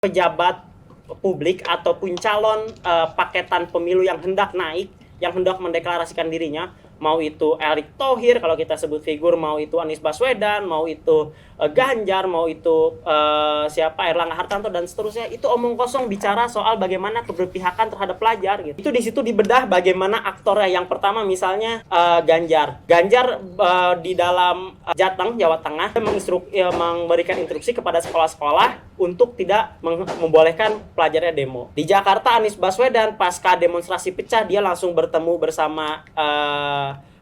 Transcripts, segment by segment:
pejabat publik ataupun calon paketan pemilu yang hendak naik, yang hendak mendeklarasikan dirinya, mau itu Erick Thohir kalau kita sebut figur, mau itu Anies Baswedan, mau itu Ganjar, mau itu siapa Erlangga Hartarto dan seterusnya, itu omong kosong bicara soal bagaimana keberpihakan terhadap pelajar gitu. Itu di situ dibedah bagaimana aktornya. Yang pertama misalnya Ganjar di dalam Jateng Jawa Tengah memberikan instruksi kepada sekolah-sekolah untuk tidak membolehkan pelajarnya demo. Di Jakarta Anies Baswedan pasca demonstrasi pecah dia langsung bertemu bersama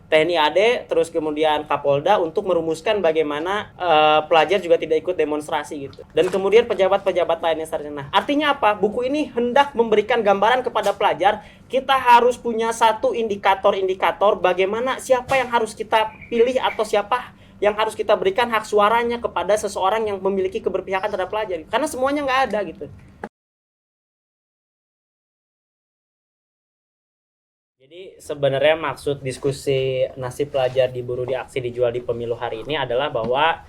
TNI AD, terus kemudian Kapolda untuk merumuskan bagaimana pelajar juga tidak ikut demonstrasi gitu. Dan kemudian pejabat-pejabat lainnya seterusnya. Nah, artinya apa? Buku ini hendak memberikan gambaran kepada pelajar, kita harus punya satu indikator-indikator bagaimana siapa yang harus kita pilih atau siapa yang harus kita berikan hak suaranya kepada seseorang yang memiliki keberpihakan terhadap pelajar. Karena semuanya nggak ada gitu. Jadi sebenarnya maksud diskusi nasib pelajar diburu, diaksi, dijual di pemilu hari ini adalah bahwa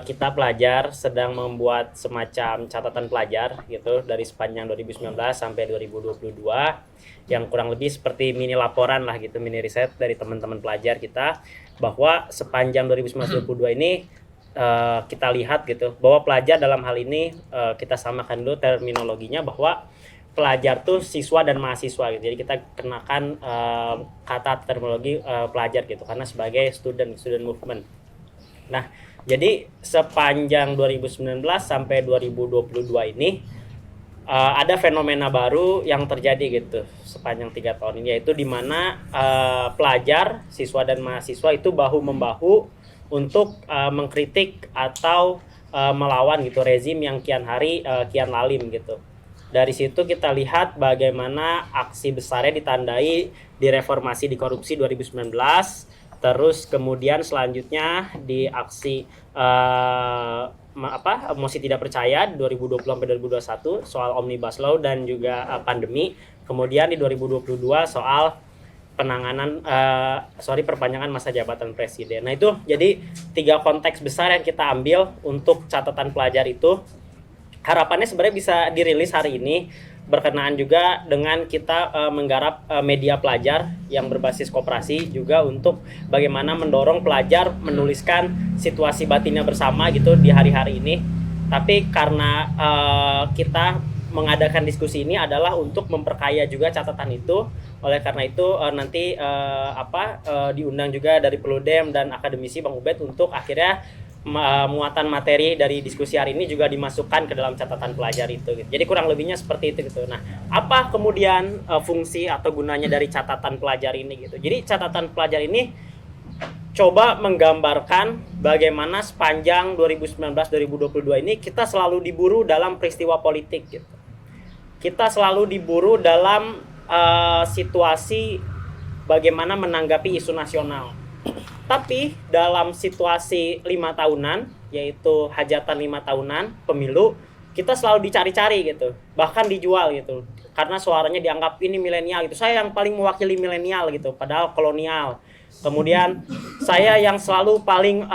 kita pelajar sedang membuat semacam catatan pelajar gitu dari sepanjang 2019 sampai 2022 yang kurang lebih seperti mini laporan lah gitu, mini riset dari teman-teman pelajar kita, bahwa sepanjang 2019-2022 ini kita lihat gitu bahwa pelajar dalam hal ini kita samakan dulu terminologinya bahwa pelajar tuh siswa dan mahasiswa gitu. Jadi kita kenakan kata terminologi pelajar gitu karena sebagai student movement. Nah, jadi sepanjang 2019 sampai 2022 ini ada fenomena baru yang terjadi gitu sepanjang 3 tahun ini, yaitu di mana pelajar, siswa dan mahasiswa itu bahu membahu untuk mengkritik atau melawan gitu rezim yang kian hari kian lalim gitu. Dari situ kita lihat bagaimana aksi besarnya ditandai di reformasi di korupsi 2019, terus kemudian selanjutnya di aksi mosi tidak percaya 2020 sampai 2021 soal Omnibus Law dan juga pandemi. Kemudian di 2022 soal perpanjangan masa jabatan presiden. Nah, itu jadi 3 konteks besar yang kita ambil untuk catatan pelajar itu. Harapannya sebenarnya bisa dirilis hari ini, berkenaan juga dengan kita menggarap media pelajar yang berbasis koperasi juga untuk bagaimana mendorong pelajar menuliskan situasi batinnya bersama gitu di hari-hari ini. Tapi karena kita mengadakan diskusi ini adalah untuk memperkaya juga catatan itu, oleh karena itu nanti diundang juga dari Perludem dan akademisi Bang Ubed untuk akhirnya muatan materi dari diskusi hari ini juga dimasukkan ke dalam catatan pelajar itu gitu. Jadi kurang lebihnya seperti itu gitu. Nah, apa kemudian fungsi atau gunanya dari catatan pelajar ini gitu. Jadi catatan pelajar ini coba menggambarkan bagaimana sepanjang 2019-2022 ini kita selalu diburu dalam peristiwa politik gitu. Kita selalu diburu dalam situasi bagaimana menanggapi isu nasional. Tapi dalam situasi 5 tahunan, yaitu hajatan 5 tahunan pemilu, kita selalu dicari-cari gitu, bahkan dijual gitu, karena suaranya dianggap ini milenial gitu. Saya yang paling mewakili milenial gitu, padahal kolonial. Kemudian saya yang selalu paling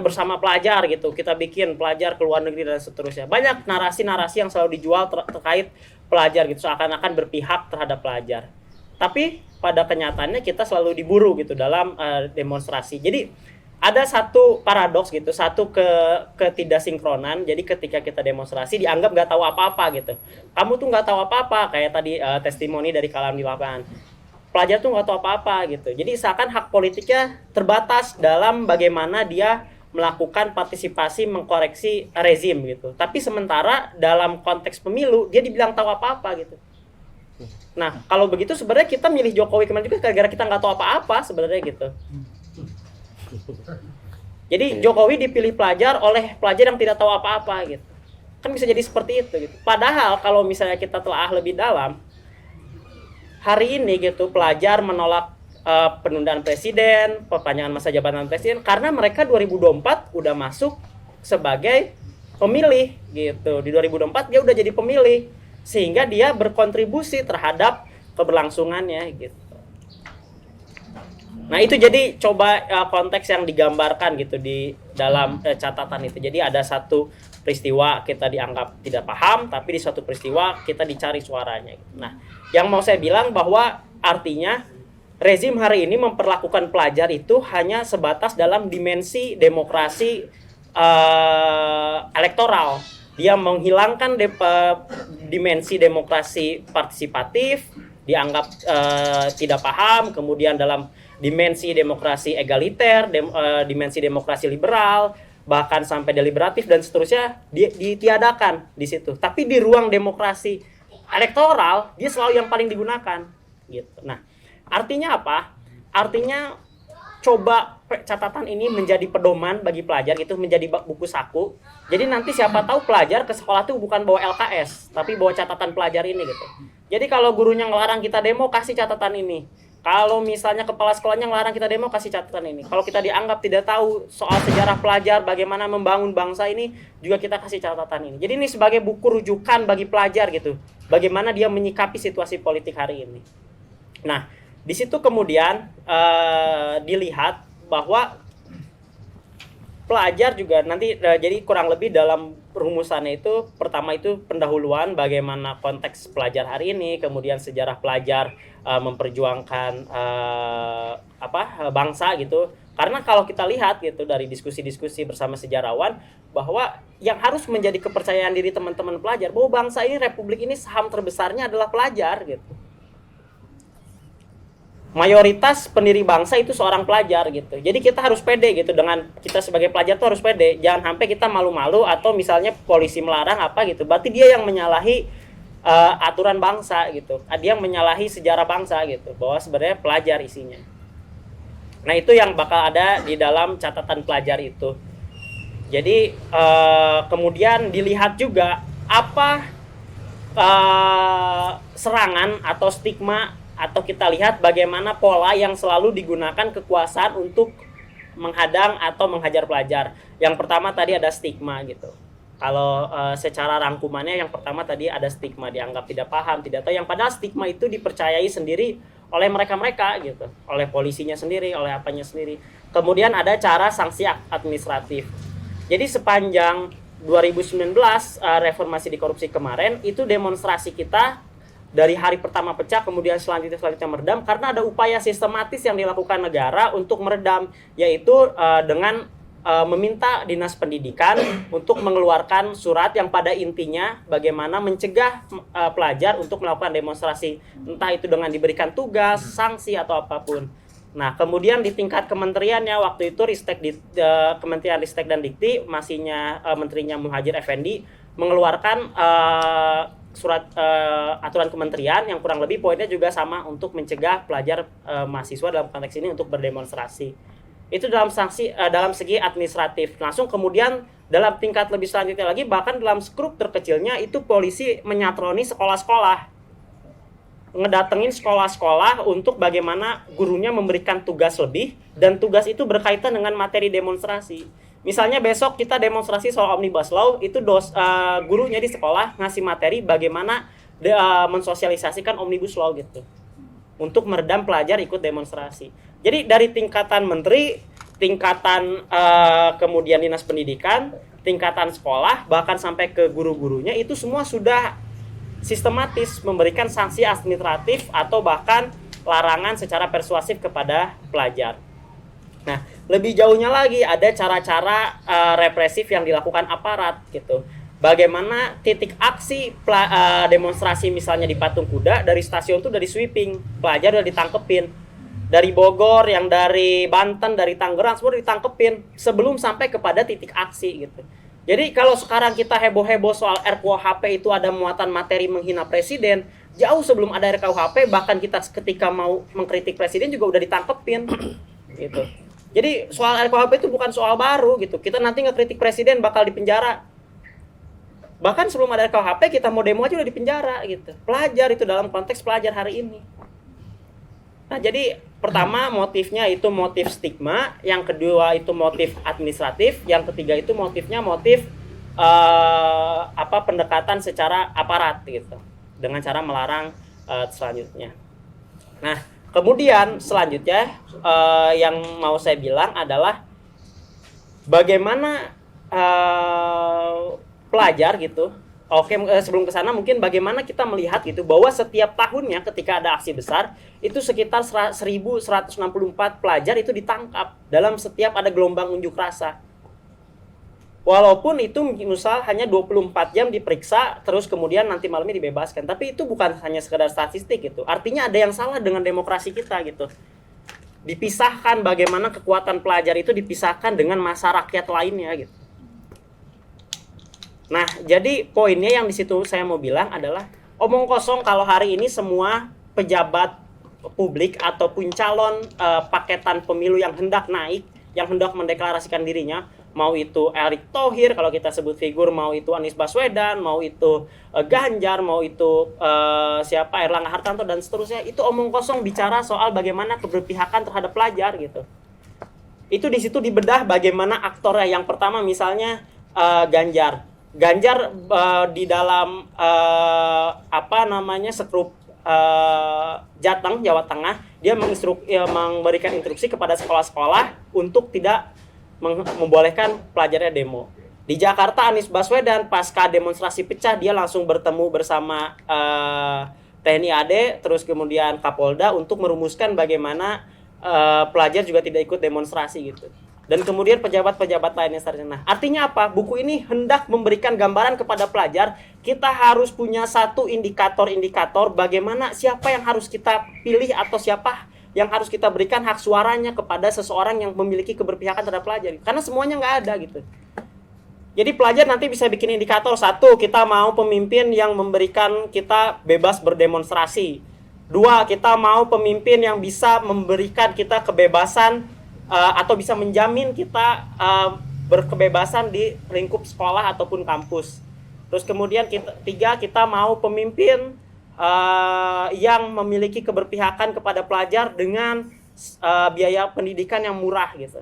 bersama pelajar gitu, kita bikin pelajar ke luar negeri dan seterusnya. Banyak narasi-narasi yang selalu dijual terkait pelajar gitu, seakan-akan berpihak terhadap pelajar. Tapi pada kenyataannya kita selalu diburu gitu dalam demonstrasi. Jadi ada satu paradoks gitu, satu ketidaksinkronan. Jadi ketika kita demonstrasi dianggap nggak tahu apa-apa gitu. Kamu tuh nggak tahu apa-apa, kayak tadi testimoni dari kalam di lapangan. Pelajar tuh nggak tahu apa-apa gitu. Jadi seakan hak politiknya terbatas dalam bagaimana dia melakukan partisipasi mengkoreksi rezim gitu. Tapi sementara dalam konteks pemilu dia dibilang tahu apa-apa gitu. Nah, kalau begitu sebenarnya kita milih Jokowi kemarin juga gara-gara kita nggak tahu apa-apa sebenarnya gitu. Jadi Jokowi dipilih pelajar oleh pelajar yang tidak tahu apa-apa gitu. Kan bisa jadi seperti itu gitu. Padahal kalau misalnya kita telah lebih dalam, hari ini gitu pelajar menolak penundaan presiden, perpanjangan masa jabatan presiden karena mereka 2024 udah masuk sebagai pemilih gitu. Di 2024 dia udah jadi pemilih, sehingga dia berkontribusi terhadap keberlangsungannya gitu. Nah, itu jadi coba konteks yang digambarkan gitu di dalam catatan itu. Jadi ada satu peristiwa kita dianggap tidak paham, tapi di suatu peristiwa kita dicari suaranya. Nah, yang mau saya bilang bahwa artinya rezim hari ini memperlakukan pelajar itu hanya sebatas dalam dimensi demokrasi elektoral. Dia menghilangkan dimensi demokrasi partisipatif, dianggap tidak paham, kemudian dalam dimensi demokrasi egaliter, dimensi demokrasi liberal, bahkan sampai deliberatif dan seterusnya ditiadakan di situ. Tapi di ruang demokrasi elektoral dia selalu yang paling digunakan gitu. Nah, artinya apa? Artinya coba catatan ini menjadi pedoman bagi pelajar, itu menjadi buku saku. Jadi nanti siapa tahu pelajar ke sekolah tuh bukan bawa LKS, tapi bawa catatan pelajar ini gitu. Jadi kalau gurunya ngelarang kita demo, kasih catatan ini. Kalau misalnya kepala sekolahnya ngelarang kita demo, kasih catatan ini. Kalau kita dianggap tidak tahu soal sejarah pelajar, bagaimana membangun bangsa ini, juga kita kasih catatan ini. Jadi ini sebagai buku rujukan bagi pelajar gitu. Bagaimana dia menyikapi situasi politik hari ini. Nah, di situ kemudian dilihat bahwa pelajar juga nanti jadi kurang lebih dalam rumusannya itu, pertama itu pendahuluan bagaimana konteks pelajar hari ini, kemudian sejarah pelajar memperjuangkan bangsa gitu. Karena kalau kita lihat gitu dari diskusi-diskusi bersama sejarawan bahwa yang harus menjadi kepercayaan diri teman-teman pelajar bahwa bangsa ini, republik ini saham terbesarnya adalah pelajar gitu. Mayoritas pendiri bangsa itu seorang pelajar gitu. Jadi kita harus pede gitu, dengan kita sebagai pelajar tuh harus pede. Jangan sampai kita malu-malu atau misalnya polisi melarang apa gitu. Berarti dia yang menyalahi aturan bangsa gitu. Dia yang menyalahi sejarah bangsa gitu. Bahwa sebenarnya pelajar isinya. Nah, itu yang bakal ada di dalam catatan pelajar itu. Jadi kemudian dilihat juga apa serangan atau stigma, atau kita lihat bagaimana pola yang selalu digunakan kekuasaan untuk menghadang atau menghajar pelajar. Yang pertama tadi ada stigma gitu. Kalau secara rangkumannya yang pertama tadi ada stigma, dianggap tidak paham, tidak tahu. Yang padahal stigma itu dipercayai sendiri oleh mereka-mereka gitu, oleh polisinya sendiri, oleh apanya sendiri. Kemudian ada cara sanksi administratif. Jadi sepanjang 2019 reformasi di korupsi kemarin itu demonstrasi kita dari hari pertama pecah, kemudian selanjutnya meredam karena ada upaya sistematis yang dilakukan negara untuk meredam, yaitu dengan meminta Dinas Pendidikan untuk mengeluarkan surat yang pada intinya bagaimana mencegah pelajar untuk melakukan demonstrasi, entah itu dengan diberikan tugas, sanksi atau apapun. Nah, kemudian di tingkat kementeriannya waktu itu Kementerian Ristek dan Dikti, masihnya menterinya Muhadjir Effendi, mengeluarkan surat aturan kementerian yang kurang lebih poinnya juga sama untuk mencegah pelajar mahasiswa dalam konteks ini untuk berdemonstrasi. Itu dalam sanksi dalam segi administratif. Langsung kemudian dalam tingkat lebih selanjutnya lagi, bahkan dalam skrup terkecilnya itu polisi menyatroni sekolah-sekolah, ngedatengin sekolah-sekolah untuk bagaimana gurunya memberikan tugas lebih, dan tugas itu berkaitan dengan materi demonstrasi. Misalnya besok kita demonstrasi soal Omnibus Law, itu gurunya di sekolah ngasih materi bagaimana mensosialisasikan Omnibus Law gitu, untuk meredam pelajar ikut demonstrasi. Jadi dari tingkatan menteri, tingkatan kemudian Dinas Pendidikan, tingkatan sekolah, bahkan sampai ke guru-gurunya, itu semua sudah sistematis memberikan sanksi administratif atau bahkan larangan secara persuasif kepada pelajar. Nah, lebih jauhnya lagi ada cara-cara represif yang dilakukan aparat gitu. Bagaimana titik aksi demonstrasi misalnya di Patung Kuda, dari stasiun itu dari sweeping, pelajar udah ditangkepin. Dari Bogor, yang dari Banten, dari Tangerang, semua ditangkepin sebelum sampai kepada titik aksi gitu. Jadi kalau sekarang kita heboh-heboh soal RKUHP itu ada muatan materi menghina presiden, jauh sebelum ada RKUHP, bahkan kita ketika mau mengkritik presiden juga udah ditangkepin gitu. Jadi soal RKUHP itu bukan soal baru gitu. Kita nanti ngekritik presiden bakal dipenjara. Bahkan sebelum ada RKUHP kita mau demo aja udah dipenjara gitu. Pelajar itu dalam konteks pelajar hari ini. Nah, jadi pertama motifnya itu motif stigma, yang kedua itu motif administratif, yang ketiga itu motifnya motif pendekatan secara aparat gitu, dengan cara melarang selanjutnya. Nah, kemudian selanjutnya yang mau saya bilang adalah bagaimana pelajar gitu. Oke, sebelum ke sana mungkin bagaimana kita melihat gitu bahwa setiap tahunnya ketika ada aksi besar itu sekitar 1.164 pelajar itu ditangkap dalam setiap ada gelombang unjuk rasa. Walaupun itu misal hanya 24 jam diperiksa terus kemudian nanti malamnya dibebaskan, tapi itu bukan hanya sekedar statistik gitu. Artinya ada yang salah dengan demokrasi kita gitu. Dipisahkan bagaimana kekuatan pelajar itu dipisahkan dengan massa rakyat lainnya gitu. Nah, jadi poinnya yang di situ saya mau bilang adalah omong kosong kalau hari ini semua pejabat publik ataupun calon paketan pemilu yang hendak naik, yang hendak mendeklarasikan dirinya, mau itu Erick Thohir kalau kita sebut figur, mau itu Anies Baswedan, mau itu Ganjar, mau itu siapa Erlangga Hartarto dan seterusnya, itu omong kosong bicara soal bagaimana keberpihakan terhadap pelajar gitu. Itu di situ dibedah bagaimana aktornya. Yang pertama misalnya Ganjar di dalam sekrup Jateng Jawa Tengah, dia memberikan instruksi kepada sekolah-sekolah untuk tidak membolehkan pelajarnya demo. Di Jakarta Anies Baswedan pasca demonstrasi pecah dia langsung bertemu bersama TNI AD terus kemudian Kapolda untuk merumuskan bagaimana pelajar juga tidak ikut demonstrasi gitu. Dan kemudian pejabat-pejabat lainnya seterusnya. Artinya apa? Buku ini hendak memberikan gambaran kepada pelajar, kita harus punya satu indikator-indikator bagaimana siapa yang harus kita pilih atau siapa yang harus kita berikan hak suaranya kepada seseorang yang memiliki keberpihakan terhadap pelajar. Karena semuanya nggak ada gitu. Jadi pelajar nanti bisa bikin indikator. Satu, kita mau pemimpin yang memberikan kita bebas berdemonstrasi. Dua, kita mau pemimpin yang bisa memberikan kita kebebasan atau bisa menjamin kita berkebebasan di lingkup sekolah ataupun kampus. Terus kemudian kita mau pemimpin yang memiliki keberpihakan kepada pelajar dengan biaya pendidikan yang murah gitu.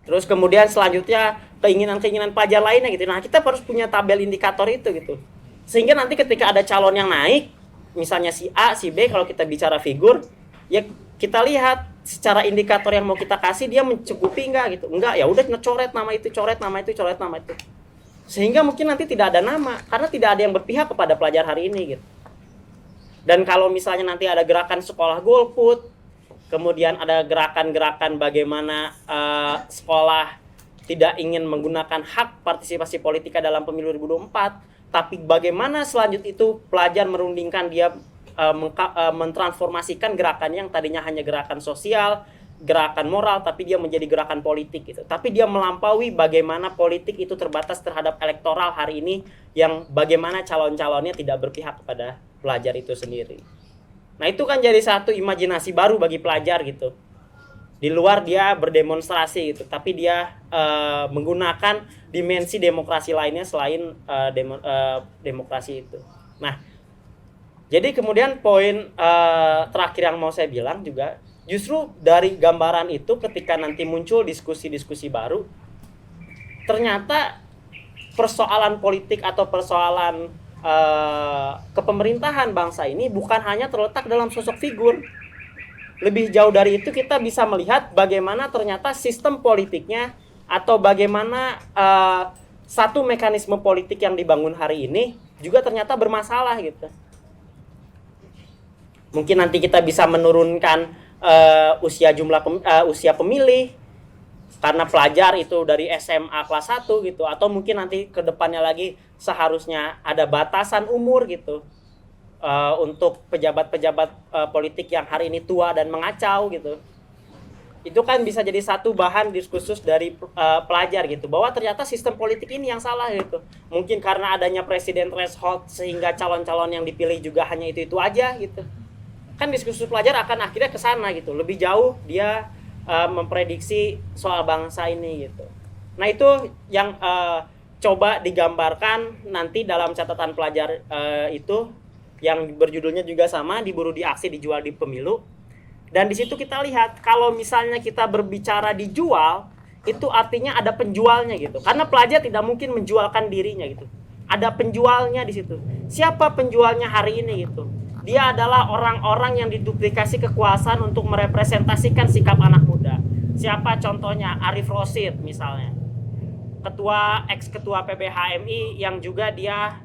Terus kemudian selanjutnya keinginan-keinginan pelajar lainnya gitu. Nah, kita harus punya tabel indikator itu gitu. Sehingga nanti ketika ada calon yang naik, misalnya si A, si B, kalau kita bicara figur, ya kita lihat secara indikator yang mau kita kasih dia mencukupi enggak gitu. Enggak, ya udah ngecoret nama itu, coret nama itu, coret nama itu. Sehingga mungkin nanti tidak ada nama karena tidak ada yang berpihak kepada pelajar hari ini gitu. Dan kalau misalnya nanti ada gerakan sekolah golput, kemudian ada gerakan-gerakan bagaimana sekolah tidak ingin menggunakan hak partisipasi politika dalam pemilu 2024, tapi bagaimana selanjutnya itu pelajar merundingkan dia mentransformasikan gerakan yang tadinya hanya gerakan sosial, gerakan moral, tapi dia menjadi gerakan politik gitu. Tapi dia melampaui bagaimana politik itu terbatas terhadap elektoral hari ini, yang bagaimana calon-calonnya tidak berpihak kepada pelajar itu sendiri. Nah, itu kan jadi satu imajinasi baru bagi pelajar gitu. Di luar dia berdemonstrasi gitu, tapi dia menggunakan dimensi demokrasi lainnya selain demokrasi itu. Nah, jadi kemudian poin terakhir yang mau saya bilang juga, justru dari gambaran itu ketika nanti muncul diskusi-diskusi baru, ternyata persoalan politik atau persoalan kepemerintahan bangsa ini bukan hanya terletak dalam sosok figur. Lebih jauh dari itu kita bisa melihat bagaimana ternyata sistem politiknya atau bagaimana satu mekanisme politik yang dibangun hari ini juga ternyata bermasalah gitu. Mungkin nanti kita bisa menurunkan usia pemilih karena pelajar itu dari SMA kelas 1 gitu, atau mungkin nanti ke depannya lagi seharusnya ada batasan umur gitu untuk pejabat-pejabat politik yang hari ini tua dan mengacau gitu. Itu kan bisa jadi satu bahan diskursus dari pelajar gitu, bahwa ternyata sistem politik ini yang salah gitu. Mungkin karena adanya presiden threshold sehingga calon-calon yang dipilih juga hanya itu aja gitu. Kan diskursus pelajar akan akhirnya ke sana gitu. Lebih jauh dia memprediksi soal bangsa ini gitu. Nah, itu yang coba digambarkan nanti dalam catatan pelajar itu yang berjudulnya juga sama, diburu di aksi dijual di pemilu. Dan di situ kita lihat kalau misalnya kita berbicara dijual, itu artinya ada penjualnya gitu. Karena pelajar tidak mungkin menjualkan dirinya gitu. Ada penjualnya di situ. Siapa penjualnya hari ini gitu? Dia adalah orang-orang yang diduplikasi kekuasaan untuk merepresentasikan sikap anak muda. Siapa contohnya? Arif Rosyid misalnya. ex ketua PBHMI yang juga dia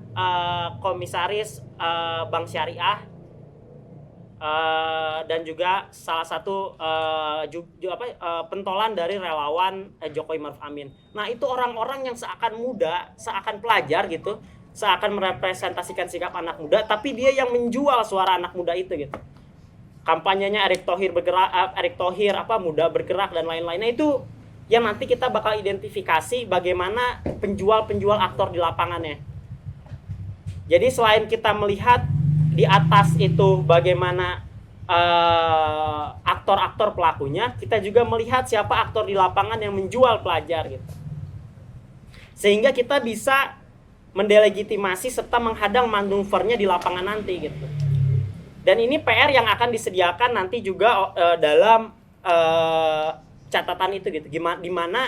komisaris Bank Syariah, dan juga salah satu pentolan dari relawan Jokowi Maruf Amin. Nah, itu orang-orang yang seakan muda, seakan pelajar gitu, seakan merepresentasikan sikap anak muda, tapi dia yang menjual suara anak muda itu gitu. Kampanyenya Erick Thohir muda bergerak dan lain-lainnya, itu yang nanti kita bakal identifikasi bagaimana penjual-penjual aktor di lapangannya. Jadi selain kita melihat di atas itu bagaimana aktor-aktor pelakunya, kita juga melihat siapa aktor di lapangan yang menjual pelajar gitu. Sehingga kita bisa mendelegitimasi serta menghadang manuvernya di lapangan nanti gitu. Dan ini PR yang akan disediakan nanti juga dalam catatan itu gitu. Dimana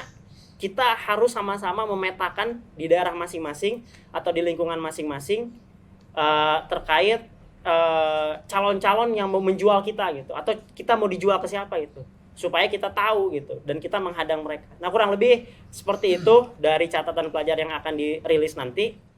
kita harus sama-sama memetakan di daerah masing-masing atau di lingkungan masing-masing terkait calon-calon yang mau menjual kita gitu, atau kita mau dijual ke siapa gitu, supaya kita tahu gitu dan kita menghadang mereka. Nah, kurang lebih seperti itu dari catatan pelajar yang akan dirilis nanti.